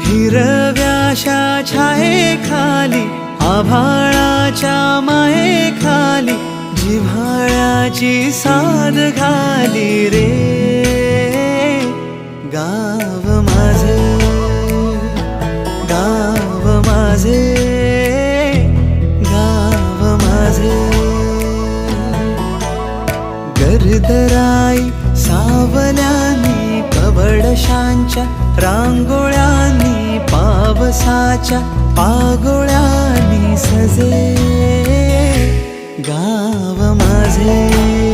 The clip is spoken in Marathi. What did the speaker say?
हिरव्याशा छायेखाली आभाळाच्या मायेखाली जिव्हाळ्याची साद घाली रे गाव माझे, गाव माझे, गाव माझे. गर्दराई सावल्यानी कवडशांच्या रांगोळ्यांनी पावसाच्या पागोळ्यांनी सजे गाव माझे.